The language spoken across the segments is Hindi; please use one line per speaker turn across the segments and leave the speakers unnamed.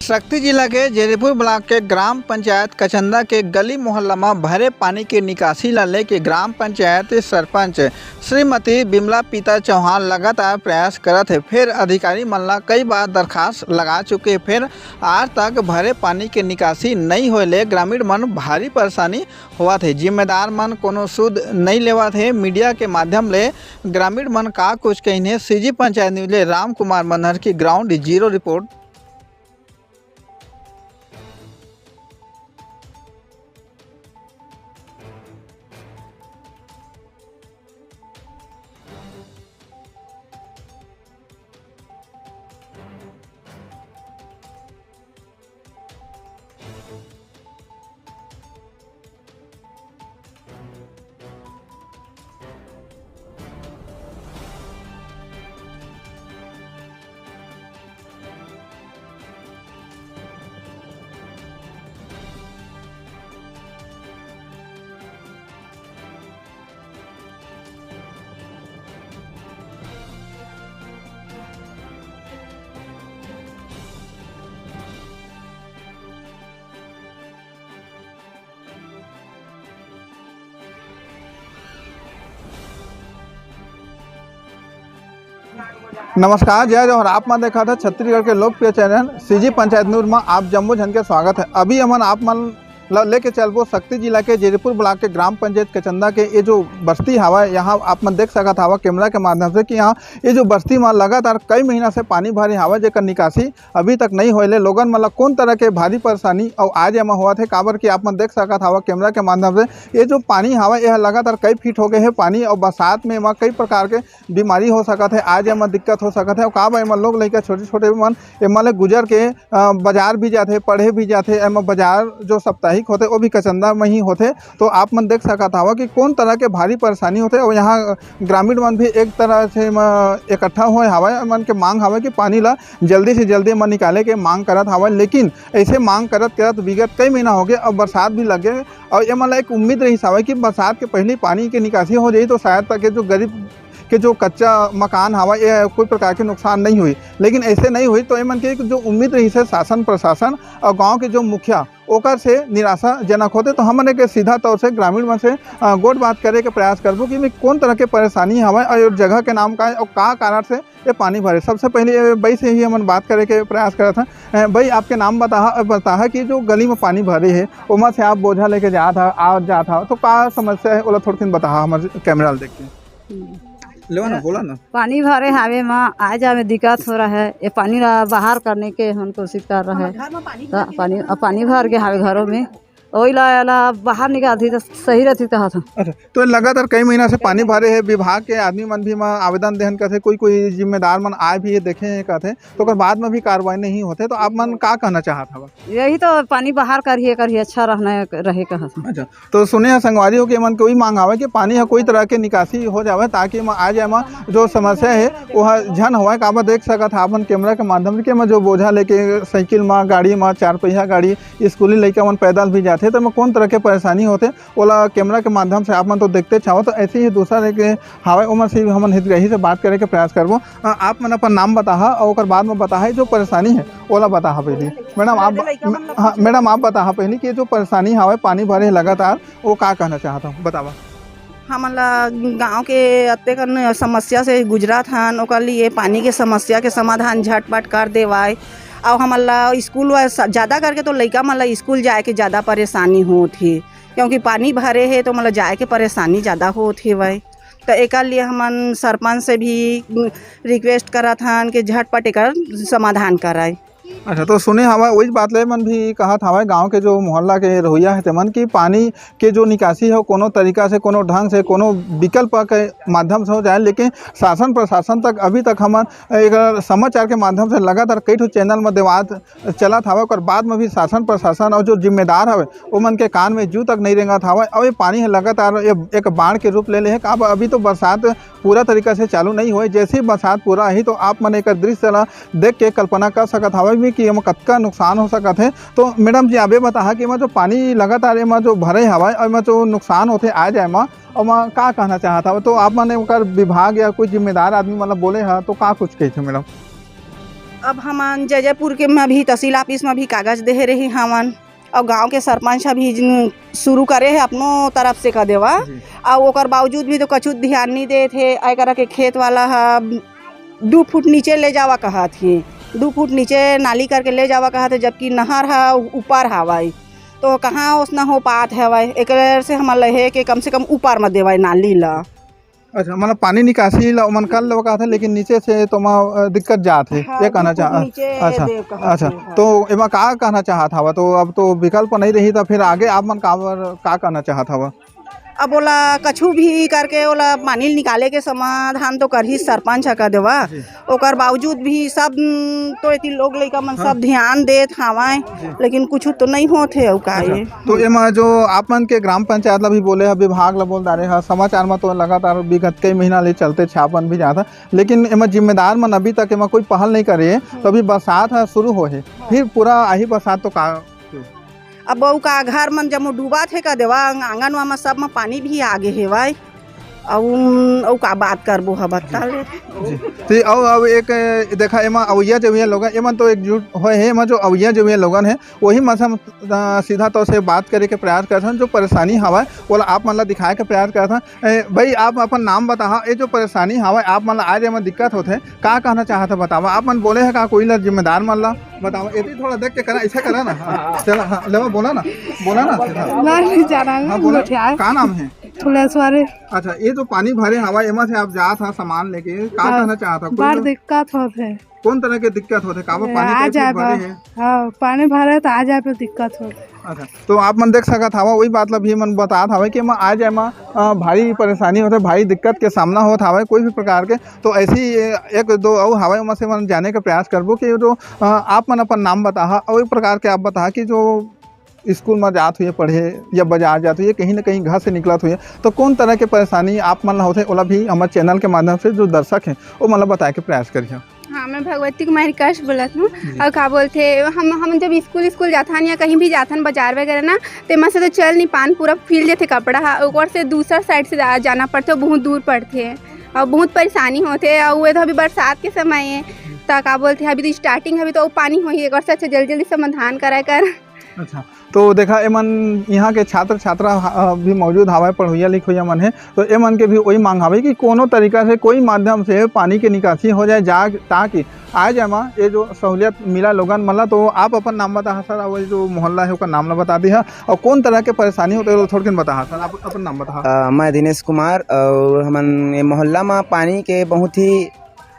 शक्ति जिला के जयदेपुर ब्लॉक के ग्राम पंचायत कचंदा के गली मोहल्ला में भरे पानी की निकासी ला लेके ग्राम पंचायत सरपंच श्रीमती बिमला पीता चौहान लगातार प्रयास करत है। फिर अधिकारी मन ला कई बार दरखास्त लगा चुके, फिर आज तक भरे पानी के निकासी नहीं होले ग्रामीण मन भारी परेशानी हुआ थे। जिम्मेदार मन कोनो सुध नहीं लेवा थे। मीडिया के माध्यम ले ग्रामीण मन का कुछ कहने सीजी पंचायत न्यूज ले राम कुमार मनहर की ग्राउंड जीरो रिपोर्ट। नमस्कार, जय जवाहर। आप में देखा था छत्तीसगढ़ के लोकप्रिय चैनल सीजी पंचायत न्यूज में आप जम्मू झन के स्वागत है। अभी हमन आप मन लेके चलबो शक्ति जिला के जयदेपुर ब्लॉक के ग्राम पंचायत कचंदा के ये जो बस्ती हवा, यहाँ आप मन देख सकत हवा कैमरा के माध्यम से कि यहाँ ये जो बस्ती में लगातार कई महीना से पानी भरे हवा, जेकर निकासी अभी तक नहीं होले। लोगन मतलब कौन तरह के भारी परेशानी और आज एमा हुआ थे काबर कि आप मन देख सकत हवा कैमरा के माध्यम से ये जो पानी हवा यह लगातार कई फीट हो गए है पानी, और बरसात में एमा कई प्रकार के बीमारी हो सकत है। आज एमा दिक्कत हो सकत है और काबर एमा लोग लइका छोटे छोटे मन एमा ले गुजर के बाजार भी जाते, पढ़े भी जाते। एमा बाजार जो साप्ताहिक होते वो भी कचंदा में ही होते। तो आप मन देख सकत हवा कि कौन तरह के भारी परेशानी होते। और यहाँ ग्रामीण मन भी एक तरह से इकट्ठा हुए हवा, मन के मांग हवा कि पानी ला जल्दी से जल्दी मन निकाले के मांग करत हवा। लेकिन ऐसे मांग करत करत विगत कई महीना हो गए और बरसात भी लगे, और ये मतलब एक उम्मीद रही हवा कि बरसात के पहले पानी की निकासी हो जाए तो शायद तक जो गरीब के जो कच्चा मकान हवा ये कोई प्रकार के नुकसान नहीं हुई। लेकिन ऐसे नहीं हुई तो ये मन के जो उम्मीद रही है शासन प्रशासन और गांव के जो मुखिया ओकर से निराशाजनक होते। तो हमने के सीधा तौर से ग्रामीण मन से गोट बात करे के प्रयास करबो कि कौन तरह के परेशानी हवा और जगह के नाम का है और का कारण से ये पानी भरे। सबसे पहले भाई से ही हम बात करे के प्रयास कर था। भाई आपके नाम बता कि जो गली में पानी भरे है उमा से आप बोझा लेके जाता तो का समस्या है ओला थोड़ा बता हमारे कैमरा देख के लो ना, बोला ना।
पानी भरे हावे में आज हमें दिक्कत हो रहा है। ये पानी बाहर करने के हम कोशिश कर रहे हैं। पानी भर के हावे घरों में वही ला बाहर निकालती तो सही रहती था।
अच्छा, तो लगातार कई महीना से पानी भरे है। विभाग के आदमी मन भी आवेदन देहन करते, कोई जिम्मेदार मन आए भी देखे कहते तो बाद में भी कार्रवाई नहीं होते। तो आप मन का कहना चाहत हवा?
यही तो पानी बाहर करिए अच्छा रहे कहत।
अच्छा, तो सुने हैं संगवारी हो कि मन कोई मांग आवे कि पानी है कोई तरह के निकासी हो जावे ताकि आज एमा जो समस्या है वह झन होवे। काबर देख सकत आप मन कैमरा के माध्यम से जो बोझा लेके साइकिल में, गाड़ी में, चार पहिया गाड़ी, स्कूली लड़का मन पैदल भी जाते तो मैं कौन तरह के परेशानी होते ओला कैमरा के माध्यम से आप मन तो देखते चाहो। तो ऐसे ही दूसरा के हवा उमर से हम हितग्राही से बात करे के प्रयास करबो। आप मन अपन नाम बता और बाद में बता जो परेशानी है ओला बता पहले। मैडम आप बता पहले कि जो परेशानी हवा पानी भरे लगातार वो का कहना चाहता हूँ, बतावा।
हमला गांव के अत्ते समस्या से गुजरत हन, ओकर लिए पानी के समस्या के समाधान झटपट कर देवाए। और हमला स्कूल ज़्यादा करके तो लड़का मतलब स्कूल जाए के ज़्यादा परेशानी होती है, क्योंकि पानी भरे है तो मतलब जाए के परेशानी ज़्यादा होती है भाई। तो एक लिए हमन सरपंच से भी रिक्वेस्ट करत हन कि झटपट एक समाधान कराए।
अच्छा, तो सुने हवा वही बात ले मन भी कहा था गांव के जो मोहल्ला के रहोइया है मन की पानी के जो निकासी है कोनो तरीका से, कोनो ढंग से, कोनो विकल्प के माध्यम से हो जाए। लेकिन शासन प्रशासन तक अभी तक हम एक समाचार के माध्यम से लगातार कई चैनल में देवात चलत हवा और बाद में भी शासन प्रशासन और जो जिम्मेदार हवे वो मन के कान में जू तक नहीं रेंगत हवा। और ये पानी है लगातार एक बाढ़ के रूप ले है। अब अभी तो बरसात पूरा तरीका से चालू नहीं हुई, जैसे ही बरसात पूरा ही तो आप मन एक दृश्य ला देख के कल्पना कर सकत हवा कि एमा कतका नुकसान हो सकत है। तो मैडम जी आबे बता कि एमा जो पानी लगातार एमा जो भरे हवा और एमा जो नुकसान होते आज एमा और मैं का कहना चाहता हूँ। तो आप मैंने विभाग या कोई जिम्मेदार आदमी मतलब बोले है तो का कुछ कही थे मैडम?
अब हम जयपुर के में भी तहसील ऑफिस में भी कागज दे रही हमन और गांव के सरपंच भी शुरू करे है अपनों तरफ से कर देवा और ओकर बावजूद भी तो कछु ध्यान नहीं दे थे एकरा के खेत वाला है 2 फुट नीचे ले जावा कहा थी 2 फुट नीचे नाली करके ले जावा कहा थे जबकि नहर है ऊपर हवाई तो कहाँ उसना हो पात है एक से हम लहे कि कम से कम ऊपर में देवाई नाली ला।
अच्छा मतलब पानी निकासी ला मन कर लगा था लेकिन नीचे से तो दिक्कत जात है
हाँ,
ये कहना चाह अच्छा अच्छा तो एमा का कहना चाहत हवा तो अब तो विकल्प नहीं रही तो फिर आगे आप मन का कहना चाहत हवा।
अब ओला कछु भी करके ओला पानी निकाले के समाधान तो कर ही सरपंच का देवा ओकर बावजूद भी सब तो इतनी लोग लइका मन सब ध्यान देत हवाएं लेकिन कुछ तो नहीं होते है का ये
तो एमा जो आप मन के ग्राम पंचायत ला भी बोले है विभाग ला बोल डाले है समाचार में तो लगातार विगत कई महीना ले चलते छापन भी जाता लेकिन एमा जिम्मेदार मन अभी तक एमा कोई पहल नहीं करे तो अभी बरसात है शुरू हो है फिर पूरा आही बरसात तो का
अब बहू का घर मन जब डूबा थे का देवा आंगन में सब में पानी भी आगे है भाई और का बात करबो है बता ले
तो अब एक देखा एमा अवैया जो है लोगन एमन तो एकजुट होए है एमा जो अवैया जो है लोगन है वही में हम सीधा तौर से बात करे के प्रयास करथन जो परेशानी हवा वो आप मन ला दिखाए के प्रयास करथन। भाई आप अपन नाम बताहा ये जो परेशानी हवा आप मन ला आज एमा दिक्कत होते का कहना चाहत बतावा आप मन बोले है का कोई ला जिम्मेदार मन ला बतावा ये थोड़ा देख के करा ऐसा करा ना चला हाँ लेवा बोला ना
नहीं जाना
हाँ बोला का नाम है
फुलेश्वरी।
अच्छा ये जो पानी भरे हवा एमा से आप जात हा सामान लेके का कहना चाहता
बड़ दिक्कत होते
कौन तरह के दिक्कत होते का पानी
आ जाए
भरे है
हाँ पानी भरे तो आ जाए पे दिक्कत होते।
अच्छा तो आप मन देख सकत हवा वही बात ला भी मन बतात हवा कि आ जाए भारी परेशानी होते भारी दिक्कत के सामना होता हवा कोई भी प्रकार के तो ऐसी एक दो और हवा में से मन जाने का प्रयास करबो कि जो आप मन अपन नाम बताहा और एक प्रकार के आप बताहा कि जो स्कूल में जात हुई पढ़े या बाजार जात हुई कहीं ना कहीं घर से निकलत हुई तो कौन तरह के परेशानी आप मन होते ओला भी हमारे चैनल के माध्यम से जो दर्शक हैं वो मतलब बताए के प्रयास करिए।
हाँ मैं भगवती कुमारी कश बोलत हूँ और का बोलते हम जब स्कूल जाथन या कहीं भी जाथन बाजार वगैरह ना तो वहाँ से तो चल नहीं पान पूरा फील जाते कपड़ा ऊपर से दूसरा साइड से जाना पड़ते बहुत दूर पड़ते हैं और बहुत परेशानी होते और वो तो अभी बरसात के समय है तो का बोलते अभी तो स्टार्टिंग अभी तो पानी हो ही एक से अच्छा जल्दी समाधान कराए कर।
अच्छा तो देखा एमन यहाँ के छात्र छात्रा भी मौजूद हवा पढ़ोइया लिखोइया मन है तो एमन के भी वही मांग हवे कि कोनो तरीका से कोई माध्यम से पानी के निकासी हो जाए ताकि आज एमा ये जो सहूलियत मिला लोगन मतलब तो आप अपन नाम बता सर और जो मोहल्ला है उसका नाम बता दी है और कौन तरह के परेशानी होते है थोड़ा बता सर आप अपन नाम बता।
मैं दिनेश कुमार और हमन मोहल्ला में पानी के बहुत ही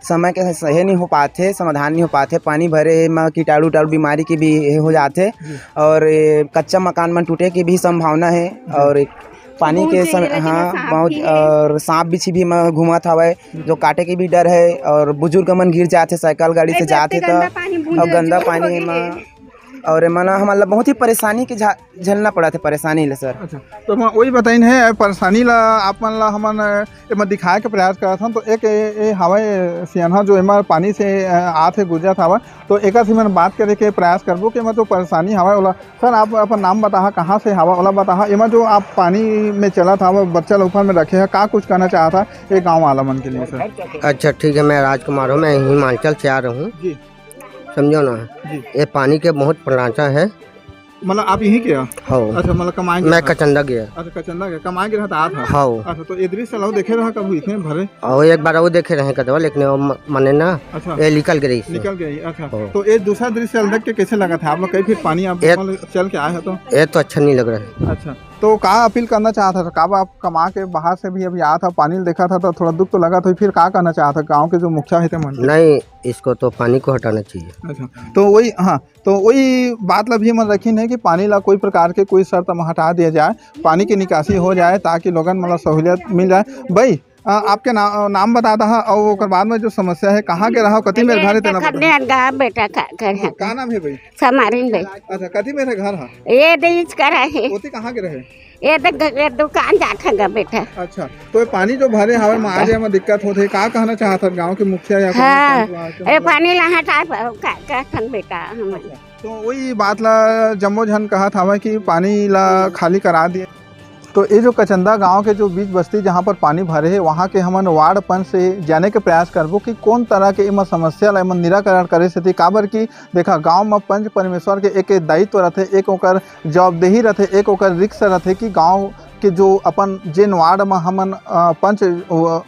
समय के सही नहीं हो पाते समाधान नहीं हो पाते पानी भरे में कीटाणु बीमारी की भी हो जाते और कच्चा मकान में टूटे की भी संभावना है और पानी के समय हाँ बहुत और सांप बिच्छी भी में घूमत हवा जो काटे के भी डर है और बुजुर्ग मन गिर जाते साइकिल गाड़ी से जाते तो और गंदा पानी में और मना हमारा बहुत ही परेशानी के झेलना पड़ा थे परेशानी ले सर।
अच्छा तो मैं वही बताइन है परेशानी ला आप मन ला हमन एमा दिखाए के प्रयास करत हन तो एक हवा सियाना जो एमा पानी से आथे गुजरत हवा तो एक से मैंने बात करे के प्रयास करबो कि जो परेशानी हवा ओला सर आप अपन नाम बताहा कहाँ से हवा ओला बताहा एमा जो आप पानी में चला था बच्चा ऊपर में रखे है का कुछ कहना चाहा था ये गाँव वाला मन के लिए सर।
अच्छा ठीक है मैं राजकुमार हूँ मैं हिमाचल से आ रहा हूँ समझो ना ये पानी के बहुत प्रणाचा है
मतलब आप यहीं के
हाँ
अच्छा मतलब कमाए
मैं कचंदा गया
अच्छा कचंदा गया कमाए के रहता था
हाँ
अच्छा तो ये दृश्य लाओ देखे रहा कब इतने भरे
और एक बार वो देखे रहे कदवा लेकिन मने ना
अच्छा
ये निकल गई
अच्छा तो ये दूसरा दृश्य देख के कैसे लगा था आप लोग कहीं फिर पानी आप चल के आए हैं तो
ये तो अच्छा नहीं लग रहा है।
अच्छा तो का अपील करना चाहता था कब आप कमा के बाहर से भी अभी आया था पानी देखा था तो थोड़ा दुख तो लगा था फिर का करना चाहता गांव के जो मुखिया है
नहीं इसको तो पानी को हटाना चाहिए।
अच्छा तो वही हाँ तो वही बात ला भी मन रखी है कि पानी ला कोई प्रकार के कोई शर्त में हटा दिया जाए पानी की निकासी हो जाए ताकि लोगन मतलब सहूलियत मिल जाए। भाई आपके नाम बताता है और उसके बाद में जो समस्या है कहाँ के रहा कति मेरे घर
बेटा बेटा
का नाम है भाई
समारिन भाई
अच्छा कति मेरे घर है
ये देश करा है
ओती कहाँ के रहे
ये दुकान जाता बेटा।
अच्छा तो ये पानी जो भरे हवा में आज में दिक्कत होते का कहना चाहता गांव के मुखिया या
हाँ ये पानी ला हटा का बेटा
तो वही बात ला जम्मो जन कहा था कि पानी ला खाली करा दिए तो ये जो कचंदा गांव के जो बीच बस्ती जहां पर पानी भरे है वहां के हमन वार्ड पंच से जाने के प्रयास करबो कि कौन तरह के इमा समस्या ला इमन निराकरण करे से काबर की देखा गांव में पंच परमेश्वर के एक दायित्व रहते, एक ओकर जवाबदेही रहते, एक ओकर रिक्स रहते कि गांव कि जो अपन जिन वार्ड में हमन पंच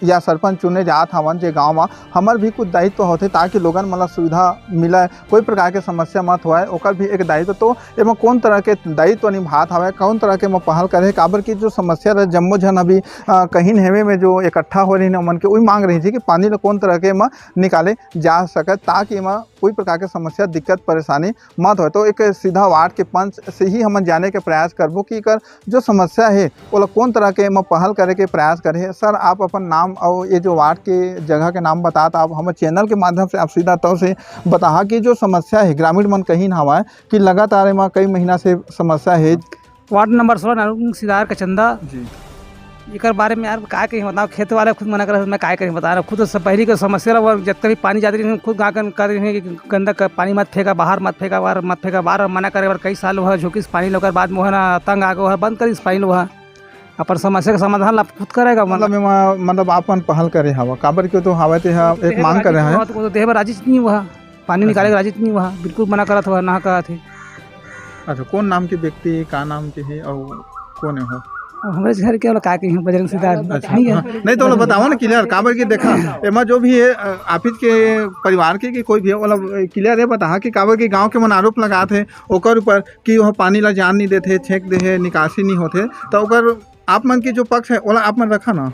या सरपंच चुने जात हवन जे गांव में हमर भी कुछ दायित्व होते ताकि लोगन मतलब सुविधा मिले, कोई प्रकार के समस्या मत होए, ओकर भी एक दायित्व। तो एमा कौन तरह के दायित्व निभात हवे, कौन तरह के में पहल करे काबर की जो समस्या रहे जम्मो जन अभी कहीं हेवे में जो इकट्ठा हो रही मन के वही मांग रही थी कि पानी ला कौन तरह के में निकाले जा सके ताकि एमा कोई प्रकार के समस्या दिक्कत परेशानी मत हो। तो एक सीधा वार्ड के पंच से ही हम जाने के प्रयास करबो कि कर जो समस्या है वो कौन तरह के में पहल करे के प्रयास करे। सर आप अपन नाम और ये जो वार्ड के जगह के नाम बताता आप हमें चैनल के माध्यम से आप सीधा तौर से बता कि जो समस्या है ग्रामीण मन कहीं हवा है कि लगातार में कई महीना से समस्या है।
वार्ड नंबर 16 नारुंग सिदार कचंदा जी एक बारे में यार का कहीं बताओ, खेत वाले खुद मना कर, मैं का कहीं बता रहा खुद सब पहली का समस्या रहा जब भी पानी जाती रही खुद गा कर रही है कि गंदा का पानी मत फेंका, बाहर मत फेंका, बाहर मत फेंका, बाहर मना करे कई साल हुआ झोंकी से पानी लोकर बाद में ना तंग आ गया बंद करी पानी हुआ अपन समस्या का समाधान आप खुद करेगा।
मतलब अपन पहल करे हवा काबर क्यों तो हवा ते एक मांग कर रहे हैं
तो देह राजी नहीं हुआ, पानी निकाले राजी नहीं हुआ, बिल्कुल मना करा था ना कहा थे।
अच्छा कौन नाम के व्यक्ति का नाम के है और कौन है
हमारे घर के वाला का कहीं बजरंग सिदार नहीं है
नहीं तो बताओ ना क्लियर काबर की देखा एमा जो भी है ऑफिस के परिवार के कि कोई भी वाला क्लियर है बता कि काबर के गांव के मन आरोप लगाते हैं ओकर ऊपर कि वह पानी ला जान नहीं देते, छेक दे है, निकासी नहीं होते, तो ओकर आप मन की जो पक्ष है ओला आप मन रखा ना,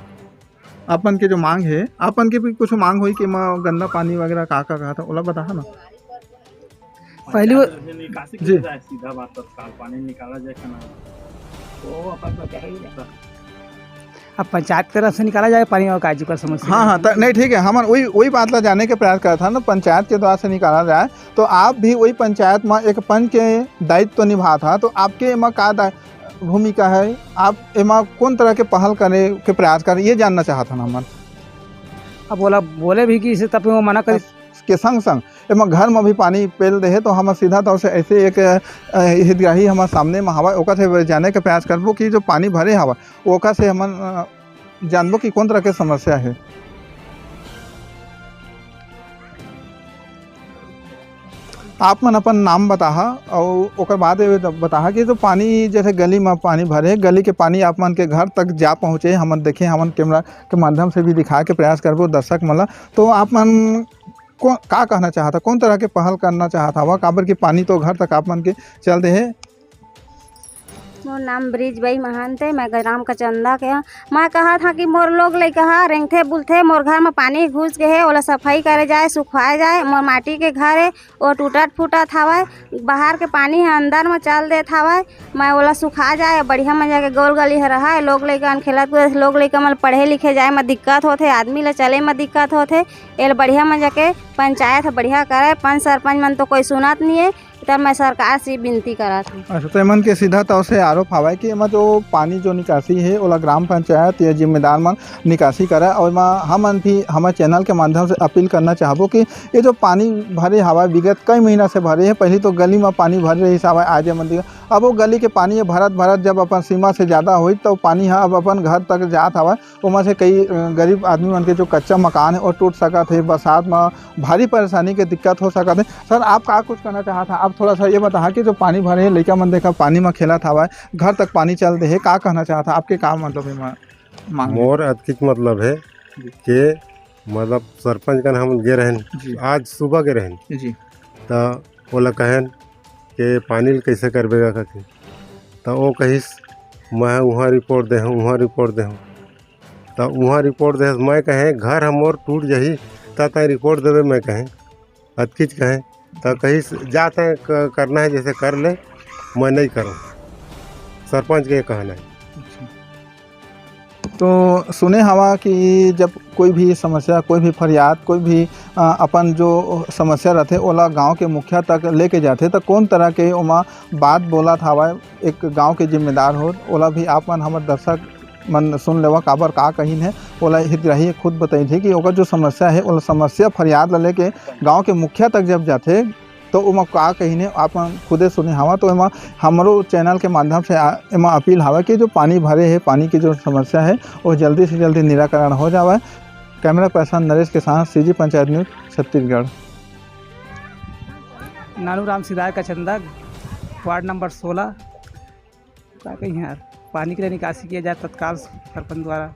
आप मन के जो मांग है आप मन की भी कुछ मांग हुई कि मैं गंदा पानी वगैरह का कहा था ओला बता ना
पहली
जी
सीधा बात तत्काल पानी निकाला जाए
अब पंचायत की तरफ से निकाला जाए पानी और काजू का समस्या।
हाँ नहीं ठीक है, हम वही बात ला जाने के प्रयास करता था ना पंचायत के द्वारा से निकाला जाए, तो आप भी वही पंचायत में एक पंच के दायित्व निभा था, तो आपके एमा का भूमिका है, आप एमा कौन तरह के पहल करे के प्रयास करें ये जानना चाहता ना मन।
अब बोले भी कि इसे तब वो मना कर
के संग संग एमा घर में भी पानी पेल दे तो हम सीधा तौर से ऐसे एक हितग्राही हमारे सामने में हवा ओका से जाने के प्रयास करबो कि जो पानी भरे हवा ओका से हम जानबो कि कौन तरह के समस्या है। आप मन अपन नाम बताहा और ओकर बाद बताहा कि जो पानी जैसे गली में पानी भरे गली के पानी आप मन के घर तक जा पहुँचे, हमन देखे, हमन कैमरा के माध्यम से भी दिखा के प्रयास करबो दर्शक मला, तो आप मन का कहना चाहता, कौन तरह के पहल करना चाहता हुआ काबर की पानी तो घर तक आप मन के चलते है।
मोर नाम ब्रिज बाई महंत है, मैं ग्राम कचंदा के मैं कहा था कि मोर लोग लइका रेंगथे बुलथे, मोर घर में पानी घुस गए है, ओला सफाई करे जाए, सुखवाए जाए, मोर माटी के घर है वो टूटत फूटत हवा, बाहर के पानी है अंदर में चल देत हवा, मैं ओला सुखा जाए बढ़िया में जाके गोल गली है रहा है, लोग लइका खेलत कूदत, लोग लइका मन पढ़े लिखे जाए में दिक्कत होते, आदमी ला चले में दिक्कत होते, एल बढ़िया में जाके पंचायत बढ़िया करे, पंच सरपंच मन तो कोई सुनत नहीं है, तब मैं सरकार से विनती करा थी।
अच्छा तो एमन के सीधा तौर से आरोप हवा कि एमा जो पानी जो निकासी है ओला ग्राम पंचायत या जिम्मेदार मन निकासी करे, और हमन भी हमारे चैनल के माध्यम से अपील करना चाहबो कि ये जो पानी भरे हवा विगत कई महीना से भरे है, पहले तो गली में पानी भर रही हवा आज मंदिर, अब वो गली के पानी भरत जब अपन सीमा से ज़्यादा हुई तो पानी है अब अपन घर तक जात हवा, उमा से कई गरीब आदमी मन के जो कच्चा मकान है वो टूट सकत है, बरसात में भारी परेशानी के दिक्कत हो सकत है। सर आप का कुछ कहना चाहता, आप थोड़ा सा ये बता कि जो पानी भरे है लड़का मन देखा पानी में खेला था घर तक पानी चल दे है, का कहना चाहता आपके का मतलब है?
मोर अतिक मतलब है कि मतलब सरपंच का हम गे रहन आज सुबह के रहन
जी,
तो बोला कहन कि पानी कैसे करबेगा करके, तो वो कहिस मैं वहाँ रिपोर्ट दे हूँ वहाँ रिपोर्ट दे हूँ, तो वहाँ रिपोर्ट दे मैं कहें घर हमोर टूट जही तो रिपोर्ट देवे, मैं कहें अतकिच कहें तो कहिस जाते हैं करना है जैसे कर ले, मैं नहीं करूँ, सरपंच के कहना है।
तो सुने हवा कि जब कोई भी समस्या, कोई भी फरियाद, कोई भी अपन जो समस्या रहते ओला गांव के मुखिया तक लेके जाते, तो कौन तरह के ओमा बात बोला था एक गांव के जिम्मेदार हो ओला भी आप मन हमारे दर्शक मन सुन लेवा काबर का कहीं है, ओला हितग्राही खुद बताई थी कि ओकर जो समस्या है वो समस्या फरियाद लेके गाँव के मुखिया तक जब जाते तो ओमा का कहीने आप खुदे सुने हवा। तो एमा हमरो चैनल के माध्यम से एमा अपील हवा कि जो पानी भरे है, पानी की जो समस्या है वो जल्दी से जल्दी निराकरण हो जावे। कैमरा पर्सन नरेश के साथ सीजी पंचायत न्यूज़ छत्तीसगढ़।
नानू राम सिदार का चंदा, वार्ड नंबर 16। क्या कहीं यार, पानी के लिए निकासी किया जाए तत्काल सरपंच द्वारा।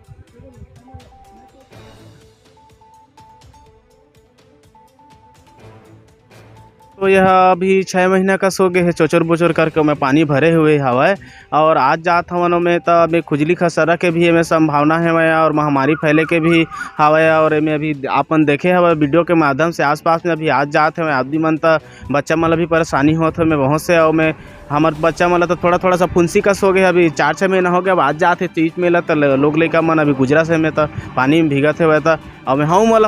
तो यह अभी 6 महीना का सो गए है, चोचर बोचर करके में पानी भरे हुए हवा। और आज जात हवन में तो अभी खुजली खसरा के भी एमें संभावना है और महामारी फैले के भी हवा। और एमें अभी अपन देखे हवा वीडियो के माध्यम से आसपास में अभी आज जात है आदमी मन तो बच्चा मन भी परेशानी होत है में बहुत से। और में हमार बच्चा मन तो थोड़ा सा फुंसी का सो गए, अभी 4-6 महीना हो गया। अब आज जाते चीज में तो लोग लड़का मन अभी गुजरा से में तो पानी में भीगत है। और मैं हूँ